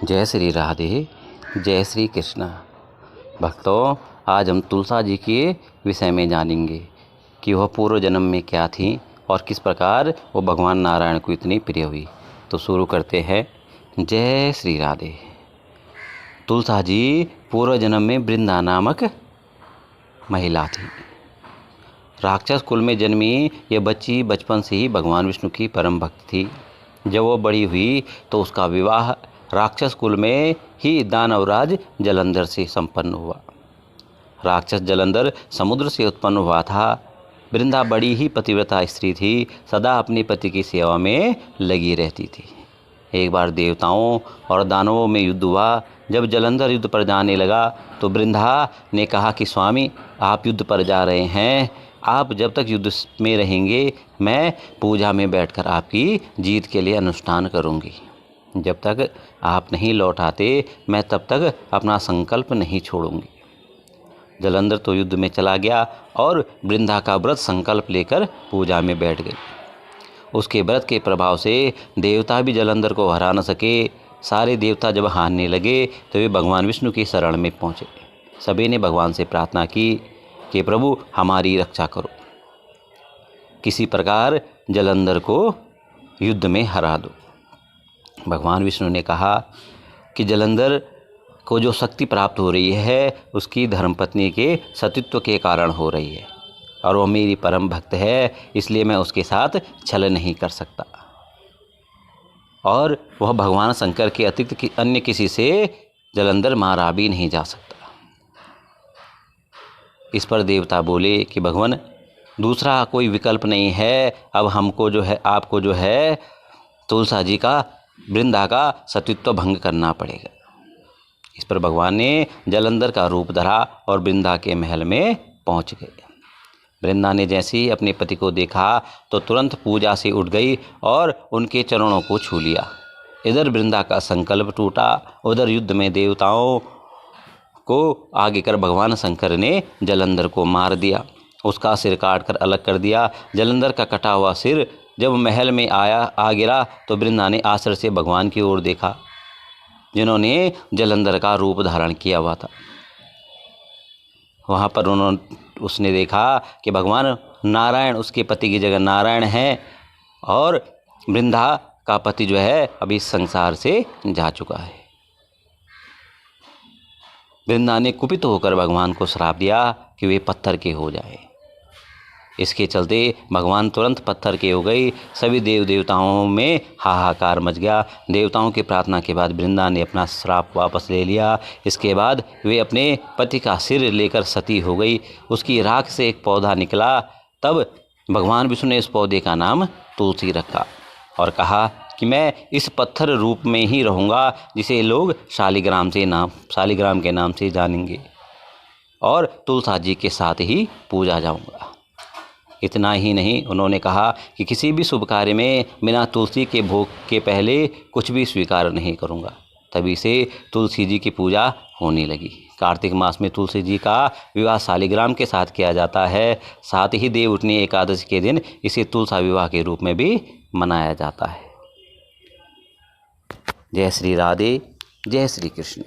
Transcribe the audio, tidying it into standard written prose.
जय श्री राधे, जय श्री कृष्ण। भक्तों, आज हम तुलसा जी के विषय में जानेंगे कि वह पूर्व जन्म में क्या थी और किस प्रकार वो भगवान नारायण को इतनी प्रिय हुई। तो शुरू करते हैं। जय श्री राधे। तुलसा जी पूर्व जन्म में वृंदा नामक महिला थी। राक्षस कुल में जन्मी ये बच्ची बचपन से ही भगवान विष्णु की परम भक्त थी। जब वो बड़ी हुई तो उसका विवाह राक्षस कुल में ही दानवराज जलंधर से संपन्न हुआ। राक्षस जलंधर समुद्र से उत्पन्न हुआ था। वृंदा बड़ी ही पतिव्रता स्त्री थी, सदा अपने पति की सेवा में लगी रहती थी। एक बार देवताओं और दानवों में युद्ध हुआ। जब जलंधर युद्ध पर जाने लगा तो वृंदा ने कहा कि स्वामी, आप युद्ध पर जा रहे हैं, आप जब तक युद्ध में रहेंगे मैं पूजा में बैठकर आपकी जीत के लिए अनुष्ठान करूंगी। जब तक आप नहीं लौट आते मैं तब तक अपना संकल्प नहीं छोड़ूंगी। जलंधर तो युद्ध में चला गया और वृंदा का व्रत संकल्प लेकर पूजा में बैठ गई। उसके व्रत के प्रभाव से देवता भी जलंधर को हरा न सके। सारे देवता जब हारने लगे तो वे भगवान विष्णु की शरण में पहुँचे। सभी ने भगवान से प्रार्थना की कि प्रभु हमारी रक्षा करो, किसी प्रकार जलंधर को युद्ध में हरा दो। भगवान विष्णु ने कहा कि जलंधर को जो शक्ति प्राप्त हो रही है उसकी धर्मपत्नी के सतीत्व के कारण हो रही है और वह मेरी परम भक्त है, इसलिए मैं उसके साथ छल नहीं कर सकता और वह भगवान शंकर के अतिरिक्त अन्य किसी से जलंधर मारा भी नहीं जा सकता। इस पर देवता बोले कि भगवान, दूसरा कोई विकल्प नहीं है, अब हमको जो है आपको जो है तुलसा जी का वृंदा का सतीत्व भंग करना पड़ेगा। इस पर भगवान ने जलंधर का रूप धरा और वृंदा के महल में पहुंच गए। वृंदा ने जैसे ही अपने पति को देखा तो तुरंत पूजा से उठ गई और उनके चरणों को छू लिया। इधर वृंदा का संकल्प टूटा, उधर युद्ध में देवताओं को आगे कर भगवान शंकर ने जलंधर को मार दिया। उसका सिर काट कर अलग कर दिया। जलंधर का कटा हुआ सिर जब महल में आ गिरा तो वृंदा ने आश्चर्य से भगवान की ओर देखा, जिन्होंने जलंधर का रूप धारण किया हुआ था। वहाँ पर उसने देखा कि भगवान नारायण उसके पति की जगह नारायण हैं और वृंदा का पति जो है अभी संसार से जा चुका है। वृंदा ने कुपित होकर भगवान को श्राप दिया कि वे पत्थर के हो जाए। इसके चलते भगवान तुरंत पत्थर के हो गई। सभी देव देवताओं में हाहाकार मच गया। देवताओं की प्रार्थना के बाद वृंदा ने अपना श्राप वापस ले लिया। इसके बाद वे अपने पति का सिर लेकर सती हो गई। उसकी राख से एक पौधा निकला। तब भगवान विष्णु ने इस पौधे का नाम तुलसी रखा और कहा कि मैं इस पत्थर रूप में ही रहूँगा, जिसे लोग शालिग्राम के नाम से जानेंगे और तुलसा जी के साथ ही पूजा जाऊँगा। इतना ही नहीं, उन्होंने कहा कि किसी भी शुभ कार्य में बिना तुलसी के भोग के पहले कुछ भी स्वीकार नहीं करूँगा। तभी से तुलसी जी की पूजा होने लगी। कार्तिक मास में तुलसी जी का विवाह शालिग्राम के साथ किया जाता है। साथ ही देवउठनी एकादशी के दिन इसे तुलसा विवाह के रूप में भी मनाया जाता है। जय श्री राधे, जय श्री कृष्ण।